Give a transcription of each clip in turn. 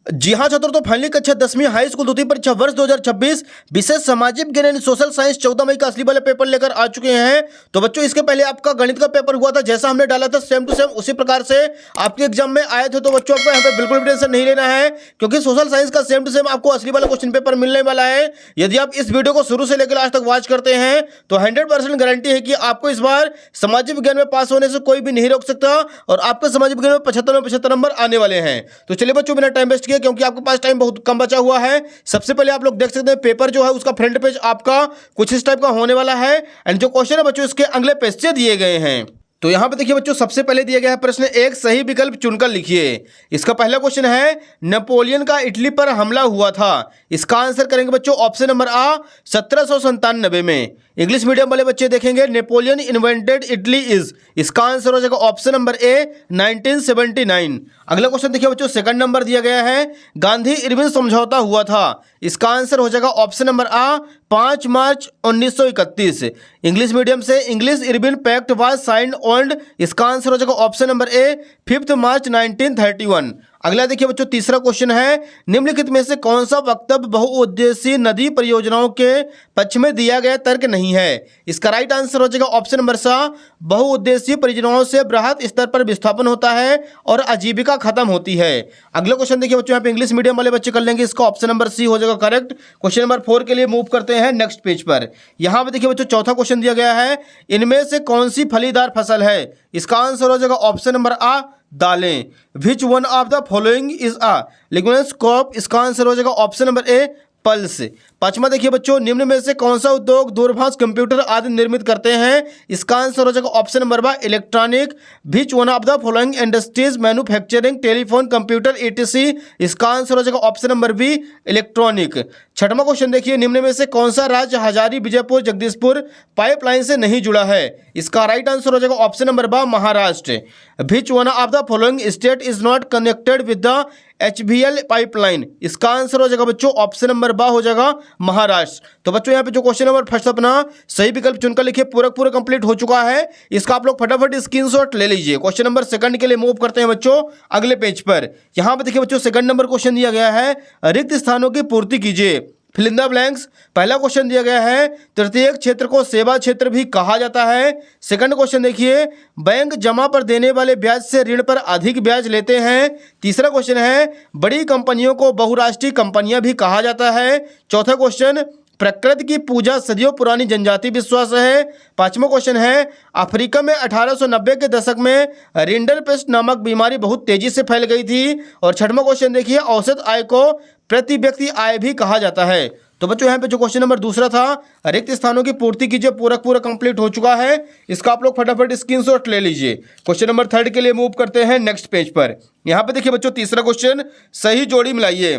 जी हाँ छात्रों, तो फाइनली कक्षा 10वीं हाई स्कूल द्वितीय परीक्षा वर्ष 2026 विशेष सामाजिक विज्ञान यानी सोशल साइंस 14 मई का असली वाले पेपर लेकर आ चुके हैं। तो बच्चों, इसके पहले आपका गणित का पेपर हुआ था, जैसा हमने डाला था सेम टू सेम उसी प्रकार से आपके एग्जाम में आए थे। तो बच्चों, आपको यहाँ पे बिल्कुल भी टेंशन नहीं लेना है, क्योंकि सोशल साइंस का सेम टू सेम आपको असली वाला क्वेश्चन पेपर मिलने वाला है। यदि आप इस वीडियो को शुरू से लेकर आज तक वॉच करते हैं तो 100% गारंटी है कि आपको इस बार सामाजिक विज्ञान में पास होने से कोई भी नहीं रोक सकता और आपके सामाजिक विज्ञान में 75 नंबर आने वाले हैं। तो चलिए बच्चों, बिना टाइम वेस्ट किए, क्योंकि आपके पास टाइम बहुत कम बचा हुआ है, सबसे पहले आप लोग देख सकते हैं पेपर जो है उसका फ्रंट पेज आपका कुछ इस टाइप का होने वाला है। एंड जो क्वेश्चन है बच्चों इसके अगले पेज से दिए गए हैं। तो यहां पे देखिए बच्चों, सबसे पहले दिया गया है प्रश्न, एक सही विकल्प चुनकर लिखिए। इसका पहला क्वेश्चन है, नेपोलियन का इटली पर हमला हुआ था। इसका आंसर करेंगे बच्चों ऑप्शन नंबर आ 1797 में। इंग्लिश मीडियम वाले बच्चे देखेंगे, नेपोलियन इन्वेंटेड इटली इज। इसका आंसर हो जाएगा ऑप्शन नंबर ए 1979। अगला क्वेश्चन देखिए बच्चों, सेकंड नंबर दिया गया है, गांधी इरविन समझौता हुआ था। इसका आंसर हो जाएगा ऑप्शन नंबर आ 5 मार्च 1931। इंग्लिश मीडियम से, English Irwin pact was signed on. इसका आंसर हो जाएगा ऑप्शन नंबर ए 5 मार्च 1931। अगला देखिए बच्चों, तीसरा क्वेश्चन है, निम्नलिखित में से कौन सा वक्तव्य बहुउद्देशीय नदी परियोजनाओं के पक्ष में दिया गया तर्क नहीं है। इसका राइट आंसर हो जाएगा ऑप्शन नंबर सा, बहुउद्देशीय परियोजनाओं से बृहत स्तर पर विस्थापन होता है और आजीविका खत्म होती है। अगला क्वेश्चन देखिए बच्चों, यहाँ पे इंग्लिश मीडियम वाले बच्चे कर लेंगे, इसका ऑप्शन नंबर सी हो जाएगा करेक्ट। क्वेश्चन नंबर 4 के लिए मूव करते हैं नेक्स्ट पेज पर। यहाँ पे देखिए बच्चों, चौथा क्वेश्चन दिया गया है, इनमें से कौन सी फलीदार फसल है। इसका आंसर हो जाएगा ऑप्शन नंबर आ दालें। Which one of the following is a लिग्नेंस crop. इसका आंसर हो जाएगा ऑप्शन नंबर ए पल्स। पांचवा देखिए बच्चों, निम्न में से कौन सा उद्योग दूरभाष कंप्यूटर आदि निर्मित करते हैं। इसका आंसर हो जाएगा ऑप्शन नंबर बा electronic. Which one of the following industries manufacturing telephone computer ETC। इसका आंसर हो जाएगा ऑप्शन नंबर बी इलेक्ट्रॉनिक। छठवां क्वेश्चन देखिए, निम्न में से कौन सा राज्य हजारी विजयपुर जगदीशपुर पाइपलाइन से नहीं जुड़ा है। इसका राइट आंसर हो जाएगा ऑप्शन नंबर बा Maharashtra. Which one of the following state is not connected with the HBL pipeline. इसका आंसर हो जाएगा बच्चों ऑप्शन नंबर बा हो जाएगा महाराष्ट्र। तो बच्चों, यहाँ पे जो क्वेश्चन नंबर फर्स्ट अपना सही विकल्प चुनकर लिखिए, पूरा कंप्लीट हो चुका है। इसका आप लोग फटाफट स्क्रीनशॉट ले लीजिए। क्वेश्चन नंबर सेकंड के लिए मूव करते हैं बच्चों अगले पेज पर। यहाँ पे देखिए बच्चों, सेकंड नंबर क्वेश्चन दिया गया है, रिक्त स्थानों की पूर्ति कीजिए, फिल इन द ब्लैंक्स। पहला क्वेश्चन दिया गया है, तृतीय क्षेत्र को सेवा क्षेत्र भी कहा जाता है। सेकंड क्वेश्चन देखिए, बैंक जमा पर देने वाले ब्याज से ऋण पर अधिक ब्याज लेते हैं। तीसरा क्वेश्चन है, बड़ी कंपनियों को बहुराष्ट्रीय कंपनियां भी कहा जाता है। चौथा क्वेश्चन, प्रकृति की पूजा सदियों पुरानी जनजातीय विश्वास है। पांचवा क्वेश्चन है, अफ्रीका में 1890 के दशक में रिंडरपेस्ट नामक बीमारी बहुत तेजी से फैल गई थी। और छठवां क्वेश्चन देखिए, औसत आय को प्रति व्यक्ति आय भी कहा जाता है। तो बच्चों, यहाँ पे जो क्वेश्चन नंबर दूसरा था, रिक्त स्थानों की पूर्ति कीजिए, पूरा कंप्लीट हो चुका है। इसका आप लोग फटाफट स्क्रीनशॉट ले लीजिए। क्वेश्चन नंबर थर्ड के लिए मूव करते हैं नेक्स्ट पेज पर। यहाँ पे देखिए बच्चों, तीसरा क्वेश्चन, सही जोड़ी मिलाइए।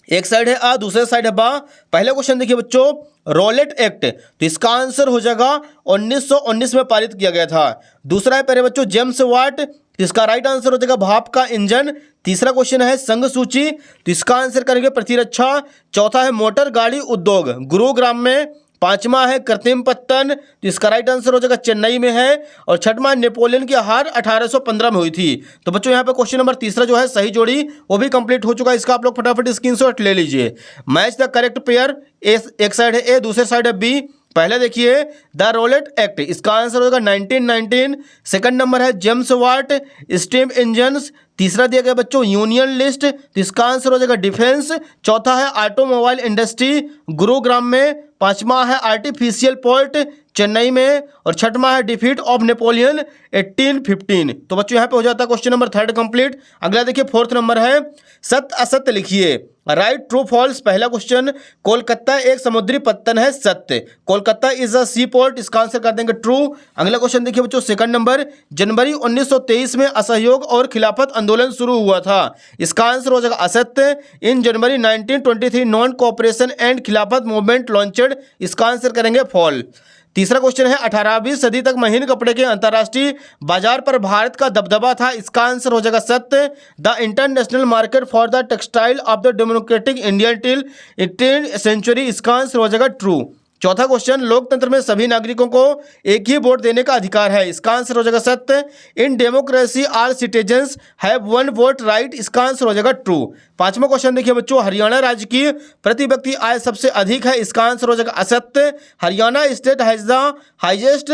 एक साइड है आ, दूसरे साइड है बा। पहला क्वेश्चन देखिए बच्चों, रॉलेट एक्ट। तो इसका आंसर हो जाएगा 1919 में पारित किया गया था। दूसरा है प्यारे बच्चों, जेम्स वाट। तो इसका राइट आंसर हो जाएगा भाप का इंजन। तीसरा क्वेश्चन है संघ सूची। तो इसका आंसर करेंगे प्रतिरक्षा। चौथा है मोटर गाड़ी उद्योग गुरुग्राम में। पांचवा है कृत्रिम पत्तन। तो इसका राइट आंसर हो जाएगा चेन्नई में है। और छठवां नेपोलियन की हार 1815 में हुई थी। तो बच्चों, यहाँ पे क्वेश्चन नंबर तीसरा जो है सही जोड़ी वो भी कंप्लीट हो चुका है। इसका आप लोग फटाफट स्क्रीनशॉट ले लीजिए। Match the correct pair. एक साइड है ए, दूसरे साइड है बी। पहले देखिए द रोलेट एक्ट, इसका आंसर होगा 1919। सेकंड नंबर है जेम्स वाट स्टीम इंजन्स। तीसरा दिया गया बच्चों यूनियन लिस्ट। तो इसका आंसर हो जाएगा डिफेंस। चौथा है ऑटोमोबाइल इंडस्ट्री गुरुग्राम में। पांचवा है आर्टिफिशियल पोर्ट चेन्नई में। और छठवां है डिफीट ऑफ नेपोलियन 1815। तो बच्चों, यहाँ पे हो जाता है क्वेश्चन नंबर थर्ड कंप्लीट। अगला देखिए फोर्थ नंबर है, सत्य असत्य लिखिए, राइट ट्रू फॉल्स। पहला क्वेश्चन, कोलकाता एक समुद्री पत्तन है, सत्य। Kolkata is a sea port. इसका आंसर कर देंगे ट्रू। अगला क्वेश्चन देखिए बच्चों, सेकंड नंबर, जनवरी 1923 में असहयोग और खिलाफत आंदोलन शुरू हुआ था। इसका आंसर हो जाएगा असत्य। इन जनवरी 1923 नॉन कोऑपरेशन एंड खिलाफत मूवमेंट लॉन्चड। इसका आंसर करेंगे फॉल। तीसरा क्वेश्चन है, 18वीं सदी तक महीन कपड़े के अंतर्राष्ट्रीय बाजार पर भारत का दबदबा था। इसका आंसर हो जाएगा सत्य। The international market for the textile of the democratic Indian till 18th century. इसका आंसर हो जाएगा ट्रू। चौथा क्वेश्चन, लोकतंत्र में सभी नागरिकों को एक ही वोट देने का अधिकार है। इसका आंसर हो जाएगा सत्य। In democracy all citizens have one vote right. इसका आंसर हो जाएगा ट्रू। पांचवा क्वेश्चन देखिए बच्चों, हरियाणा राज्य की प्रति व्यक्ति आय सबसे अधिक है। इसका आंसर हो जाएगा असत्य। Haryana state has the highest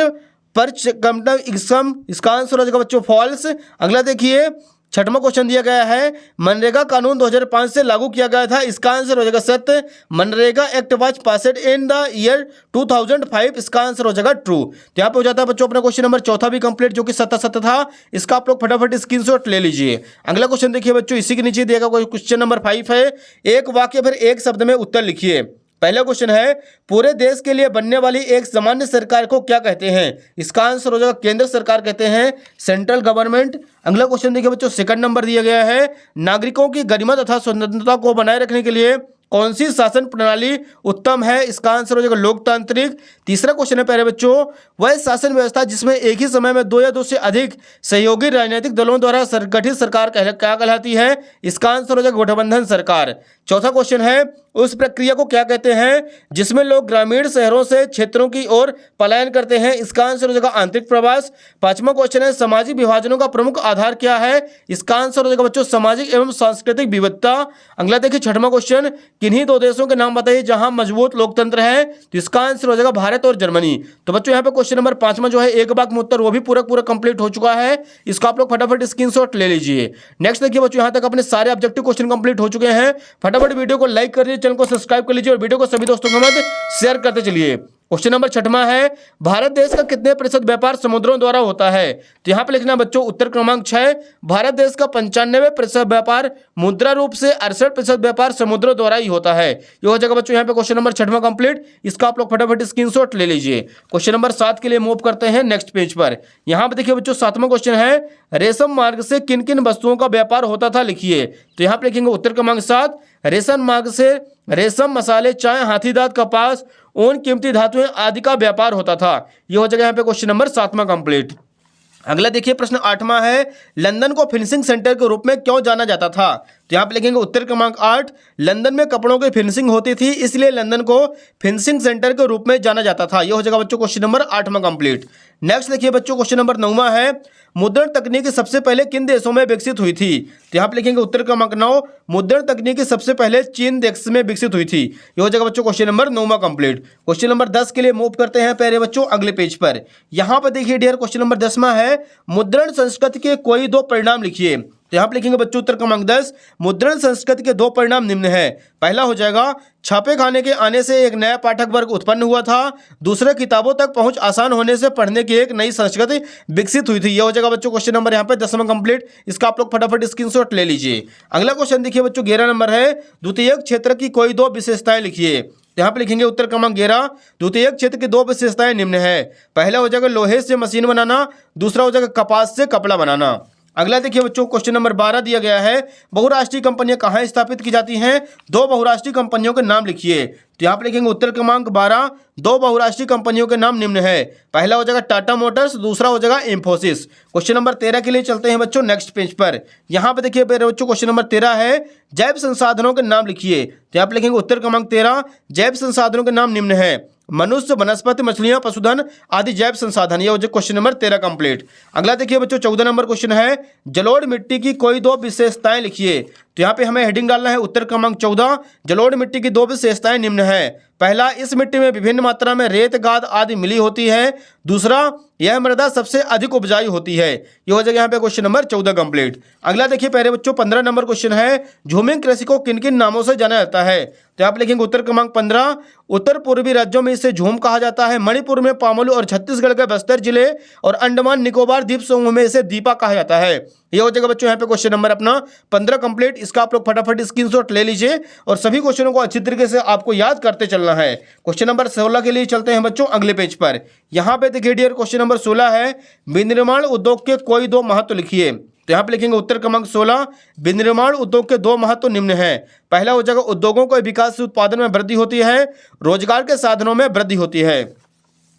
per capita income. इसका आंसर हो जाएगा बच्चों फॉल्स। अगला देखिए, छठवां क्वेश्चन दिया गया है, मनरेगा कानून 2005 से लागू किया गया था। इसका आंसर हो जाएगा सत्य। MNREGA act was passed in the year 2005। इसका आंसर हो जाएगा ट्रू। तो यहाँ पे हो जाता है बच्चों अपना क्वेश्चन नंबर चौथा भी कंप्लीट, जो कि सत्य था। इसका आप लोग फटाफट स्क्रीनशॉट ले लीजिए। अगला क्वेश्चन देखिए बच्चों, इसी के नीचे दिया गया क्वेश्चन नंबर 5 है। एक वाक्य फिर एक शब्द में उत्तर लिखिए। पहला क्वेश्चन है, पूरे देश के लिए बनने वाली एक सामान्य सरकार को क्या कहते हैं। इसका आंसर हो जाएगा केंद्र सरकार कहते हैं, सेंट्रल गवर्नमेंट। अगला क्वेश्चन देखिए बच्चों, सेकंड नंबर दिया गया है, नागरिकों की गरिमा तथा स्वतंत्रता को बनाए रखने के लिए कौन सी शासन प्रणाली उत्तम है। इसका आंसर हो जाएगा लोकतांत्रिक। तीसरा क्वेश्चन है प्यारे बच्चों, वह शासन व्यवस्था जिसमें एक ही समय में 2 या 2 से अधिक सहयोगी राजनीतिक दलों द्वारा गठित सरकार क्या कहलाती है। इसका आंसर हो जाएगा गठबंधन सरकार। चौथा क्वेश्चन है, उस प्रक्रिया को क्या कहते हैं जिसमें लोग ग्रामीण शहरों से क्षेत्रों की ओर पलायन करते हैं। इसका आंसर हो जाएगा आंतरिक प्रवास। पांचवा क्वेश्चन है, सामाजिक विभाजनों का प्रमुख आधार क्या है। इसका आंसर हो जाएगा बच्चों सामाजिक एवं सांस्कृतिक विविधता। अगला देखिए छठवां क्वेश्चन, किन्हीं 2 देशों के नाम बताइए जहां मजबूत लोकतंत्र है। तो इसका आंसर हो जाएगा भारत और जर्मनी। तो बच्चों यहाँ पे क्वेश्चन नंबर 5 जो है एक वाक्य में उत्तर, वो भी पूरा कंप्लीट हो चुका है। इसको आप लोग फटाफट स्क्रीनशॉट ले लीजिए। नेक्स्ट देखिए बच्चों, यहाँ तक अपने सारे ऑब्जेक्टिव क्वेश्चन कंप्लीट हो चुके हैं। फटाफट वीडियो को लाइक कर लीजिए, चैनल को सब्सक्राइब कर लीजिए और वीडियो को सभी दोस्तों के साथ शेयर करते चलिए। क्वेश्चन नंबर 6 है, भारत देश का कितने प्रतिशत व्यापार समुद्रों द्वारा होता है। तो यहां पे लिखना बच्चों उत्तर क्रमांक 6, भारत देश का 95% व्यापार मुद्रा रूप से, 68% व्यापार समुद्रों द्वारा ही होता है। ये हो जाएगा बच्चों यहाँ पे क्वेश्चन नंबर 6 कंप्लीट। इसका आप लोग फटाफट स्क्रीनशॉट ले लीजिए। क्वेश्चन नंबर 7 के लिए मूव करते हैं नेक्स्ट पेज पर। यहाँ पे देखिए बच्चों 7वां क्वेश्चन है, रेशम मार्ग से किन किन वस्तुओं का व्यापार होता था लिखिए। तो यहाँ पे लिखेंगे उत्तर क्रमांक 7, रेशम मार्ग से रेशम, मसाले, चाय, हाथी दांत, कपास, ऊन, कीमती धातुएं आदि का व्यापार होता था। यह हो जाएगा यहाँ पे क्वेश्चन नंबर 7वां कंप्लीट। अगला देखिए प्रश्न 8वां है, लंदन को फिनिशिंग सेंटर के रूप में क्यों जाना जाता था। तो यहाँ पे लिखेंगे उत्तर क्रमांक 8, लंदन में कपड़ों की फिनिशिंग होती थी इसलिए लंदन को फिनिशिंग सेंटर के रूप में जाना जाता था। यह हो जाएगा बच्चों क्वेश्चन नंबर 8वां कंप्लीट। नेक्स्ट देखिए बच्चों क्वेश्चन नंबर 9वां है, मुद्रण तकनीक सबसे पहले किन देशों में विकसित हुई थी। तो यहाँ पे लिखेंगे उत्तर क्रमांक 9, मुद्रण तकनीक सबसे पहले चीन देश में विकसित हुई थी। यह हो जाएगा बच्चों क्वेश्चन नंबर 9वां कंप्लीट। क्वेश्चन नंबर 10 के लिए मूव करते हैं प्यारे बच्चों अगले पेज पर। यहाँ पर देखिए डियर क्वेश्चन नंबर 10वां है, मुद्रण संस्कृति के कोई 2 परिणाम लिखिए। तो यहाँ पे लिखेंगे बच्चों उत्तर क्रमांक 10, मुद्रण संस्कृति के 2 परिणाम निम्न है। पहला हो जाएगा, छापे खाने के आने से एक नया पाठक वर्ग उत्पन्न हुआ था। दूसरे, किताबों तक पहुंच आसान होने से पढ़ने की एक नई संस्कृति विकसित हुई थी। यह हो जाएगा बच्चों क्वेश्चन नंबर यहाँ पे 10वां कंप्लीट। इसका आप लोग फटाफट स्क्रीनशॉट ले लीजिए। अगला क्वेश्चन देखिए बच्चों 11 नंबर है, द्वितीयक क्षेत्र की कोई 2 विशेषताएं लिखिए। यहाँ पे लिखेंगे उत्तर क्रमांक 11, द्वितीयक क्षेत्र की 2 विशेषताएं निम्न है। पहला हो जाएगा लोहे से मशीन बनाना, दूसरा हो जाएगा कपास से कपड़ा बनाना। अगला देखिए बच्चों क्वेश्चन नंबर 12 दिया गया है, बहुराष्ट्रीय कंपनियां कहाँ स्थापित की जाती हैं। 2 बहुराष्ट्रीय कंपनियों के नाम लिखिए। तो यहाँ पे लिखेंगे उत्तर क्रमांक 12, 2 बहुराष्ट्रीय कंपनियों के नाम निम्न है। पहला हो जाएगा टाटा मोटर्स, दूसरा हो जाएगा इंफोसिस। क्वेश्चन नंबर 13 के लिए चलते हैं बच्चों नेक्स्ट पेज पर। यहाँ पे देखिए बच्चों क्वेश्चन नंबर 13 है, जैव संसाधनों के नाम लिखिए। तो यहाँ पे लिखेंगे उत्तर क्रमांक 13, जैव संसाधनों के नाम निम्न है, मनुष्य, वनस्पति, मछलियां, पशुधन आदि जैव संसाधन। यह हो जाए क्वेश्चन नंबर 13 कंप्लीट। अगला देखिए बच्चों 14 नंबर क्वेश्चन है, जलोढ़ मिट्टी की कोई 2 विशेषताएं लिखिए। तो यहाँ पे हमें हेडिंग डालना है उत्तर क्रमांक 14, जलोढ़ मिट्टी की 2 विशेषताएं निम्न है। पहला, इस मिट्टी में विभिन्न मात्रा में रेत, गाद आदि मिली होती है। दूसरा, यह मृदा सबसे अधिक उपजाऊ होती है। ये हो जाएगा यहाँ पे क्वेश्चन नंबर 14 कंप्लीट। अगला देखिए प्यारे बच्चों 15 नंबर क्वेश्चन है, झूमिंग कृषि को किन किन नामों से जाना जाता है। तो आप लिखेंगे उत्तर क्रमांक 15, उत्तर पूर्वी राज्यों में इसे झूम कहा जाता है, मणिपुर में पामोलू और छत्तीसगढ़ के बस्तर जिले और अंडमान निकोबार द्वीप समूह में इसे दीपा कहा जाता है। ये हो जाएगा बच्चों यहाँ पे क्वेश्चन नंबर अपना 15 कंप्लीट। इसका आप लोग फटाफट स्क्रीनशॉट ले लीजिए और सभी क्वेश्चनों को अच्छी तरीके से आपको याद करते चलना है। क्वेश्चन नंबर 16 के लिए चलते हैं बच्चों अगले पेज पर। यहाँ पे देखिए डियर क्वेश्चन नंबर 16 है, विनिर्माण उद्योग के कोई 2 महत्व लिखिए। तो यहाँ पे लिखेंगे उत्तर क्रमांक 16, विनिर्माण उद्योग के 2 महत्व निम्न है। पहला हो जाएगा उद्योगों के विकास से उत्पादन में वृद्धि होती है, रोजगार के साधनों में वृद्धि होती है।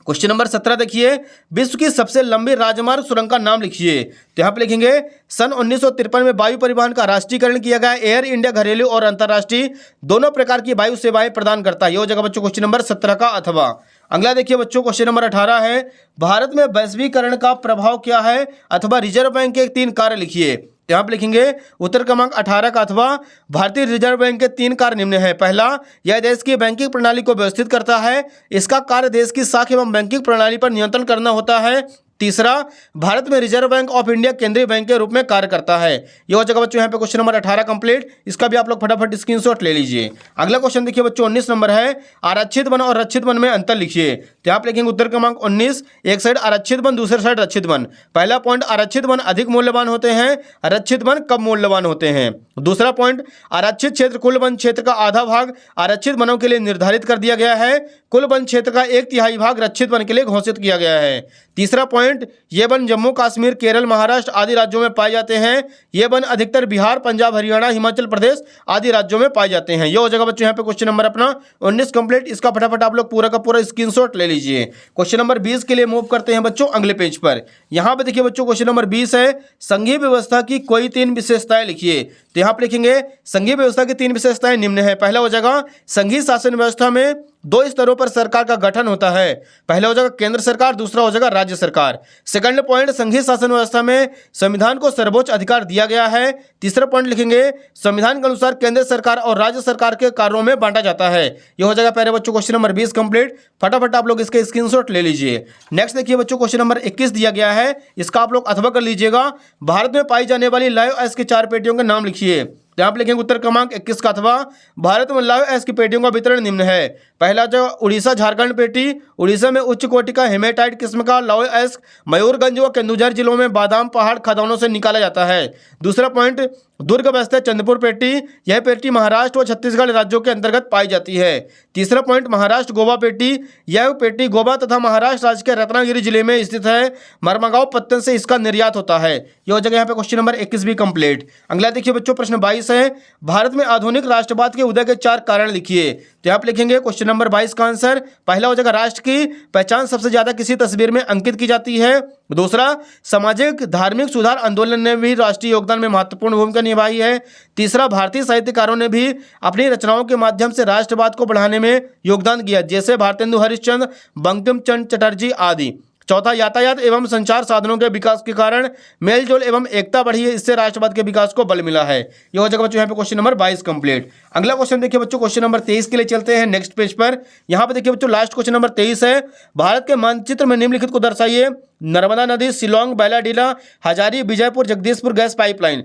क्वेश्चन नंबर 17 देखिए, विश्व की सबसे लंबी राजमार्ग सुरंग का नाम लिखिए। तो यहाँ पे लिखेंगे सन 1953 में वायु परिवहन का राष्ट्रीयकरण किया गया। एयर इंडिया घरेलू और अंतर्राष्ट्रीय दोनों प्रकार की वायु सेवाएं प्रदान करता है। ये हो जाएगा बच्चों क्वेश्चन नंबर 17 का अथवा। अगला देखिए बच्चों, क्वेश्चन नंबर 18 है, भारत में वैश्वीकरण का प्रभाव क्या है अथवा रिजर्व बैंक के 3 कार्य लिखिए। यहाँ पे लिखेंगे उत्तर क्रमांक 18 का अथवा, भारतीय रिजर्व बैंक के 3 कार्य निम्न है। पहला, यह देश की बैंकिंग प्रणाली को व्यवस्थित करता है। इसका कार्य देश की साख एवं बैंकिंग प्रणाली पर नियंत्रण करना होता है। तीसरा, भारत में रिजर्व बैंक ऑफ इंडिया केंद्रीय बैंक के रूप में कार्य करता है। ये हो जाएगा बच्चों यहाँ पे क्वेश्चन नंबर 18 कंप्लीट। इसका भी आप लोग फटाफट स्क्रीनशॉट ले लीजिए। अगला क्वेश्चन देखिए बच्चों, 19 नंबर है, आरक्षित वन और रक्षित वन में अंतर लिखिए। तो आप लिखेंगे उत्तर क्रमांक 19, एक साइड आरक्षित वन, दूसरे साइड रक्षित वन। पहला पॉइंट, आरक्षित वन अधिक मूल्यवान होते हैं, आरक्षित वन कम मूल्यवान होते हैं। दूसरा पॉइंट, आरक्षित क्षेत्र कुल वन क्षेत्र का आधा भाग आरक्षित वनों के लिए निर्धारित कर दिया गया है। कुल वन क्षेत्र का 1/3 भाग रक्षित वन के लिए घोषित किया गया है। तीसरा पॉइंट, ये वन जम्मू कश्मीर, केरल, महाराष्ट्र आदि राज्यों में पाए जाते हैं। ये वन अधिकतर बिहार, पंजाब, हरियाणा, हिमाचल प्रदेश आदि राज्यों में पाए जाते हैं। ये हो जाएगा बच्चों यहाँ पे क्वेश्चन नंबर अपना 19 कंप्लीट। इसका फटाफट आप लोग पूरा का पूरा स्क्रीनशॉट ले लीजिए। क्वेश्चन नंबर 20 के लिए मूव करते हैं बच्चों अगले पेज पर। यहाँ पे देखिए बच्चों, क्वेश्चन नंबर 20 है, संघीय व्यवस्था की कोई 3 विशेषताएं लिखिए। तो यहाँ पे लिखेंगे संघीय व्यवस्था की 3 विशेषताएं निम्न है। पहला हो जाएगा, संघीय शासन व्यवस्था में 2 स्तरों पर सरकार का गठन होता है। पहला हो जाएगा केंद्र सरकार, दूसरा हो जाएगा राज्य सरकार। सेकंड पॉइंट, संघीय शासन व्यवस्था में संविधान को सर्वोच्च अधिकार दिया गया है। तीसरा पॉइंट लिखेंगे, संविधान के अनुसार केंद्र सरकार और राज्य सरकार के कार्यों में बांटा जाता है। ये हो जाएगा प्यारे बच्चों क्वेश्चन नंबर 20 कंप्लीट। फटाफट आप लोग इसके स्क्रीनशॉट ले लीजिए। नेक्स्ट देखिए बच्चों, क्वेश्चन नंबर 21 दिया गया है, इसका आप लोग अथवा कर लीजिएगा। भारत में पाई जाने वाली लौह अयस्क की 4 पेटियों के नाम लिखिए। यहाँ पे लिखेंगे उत्तर क्रमांक 21 का अथवा, भारत में लौह अयस्क की पेटियों का वितरण निम्न है। पहला जो उड़ीसा झारखंड पेटी, उड़ीसा में उच्च कोटि का हेमेटाइट किस्म का लौह अयस्क मयूरगंज व केंदुझर जिलों में बादाम पहाड़ खदानों से निकाला जाता है। दूसरा पॉइंट, दुर्ग बस्तर चंद्रपुर पेटी, यह पेटी महाराष्ट्र व छत्तीसगढ़ राज्यों के अंतर्गत पाई जाती है। तीसरा पॉइंट, महाराष्ट्र गोवा पेटी, यह पेटी गोवा तथा महाराष्ट्र राज्य के रत्नागिरी जिले में स्थित है। मरमगांव पत्तन से इसका निर्यात होता है। यह हो जाएगा यहाँ पे क्वेश्चन नंबर 21 भी कंप्लीट। अगला देखिए बच्चों, प्रश्न 22 है, भारत में आधुनिक राष्ट्रवाद के उदय के 4 कारण लिखिए। तो आप लिखेंगे क्वेश्चन नंबर 22 का आंसर, पहला हो जाएगा, राष्ट्र की पहचान सबसे ज्यादा किसी तस्वीर में अंकित की जाती है। दूसरा, सामाजिक धार्मिक सुधार आंदोलन ने भी राष्ट्रीय योगदान में महत्वपूर्ण भूमिका निभाई है। तीसरा, भारतीय साहित्यकारों ने भी अपनी रचनाओं के माध्यम से राष्ट्रवाद को बढ़ाने में योगदान किया, जैसे भारतेंदु हरिश्चंद्र, बंकिम चंद्र चटर्जी आदि। चौथा, यातायात एवं संचार साधनों के विकास के कारण मेलजोल एवं एकता बढ़ी है, इससे राष्ट्रवाद के विकास को बल मिला है। ये हो जाएगा बच्चों यहाँ पे क्वेश्चन नंबर 22 कंप्लीट। अगला क्वेश्चन देखिए बच्चों, क्वेश्चन नंबर 23 के लिए चलते हैं नेक्स्ट पेज पर। यहाँ पे देखिए बच्चों, लास्ट क्वेश्चन नंबर 23 है, भारत के मानचित्र में निम्नलिखित को दर्शाइए। नर्मदा नदी, शिलोंग, बैलाडीला, हजारी, विजयपुर, जगदीशपुर गैस पाइपलाइन।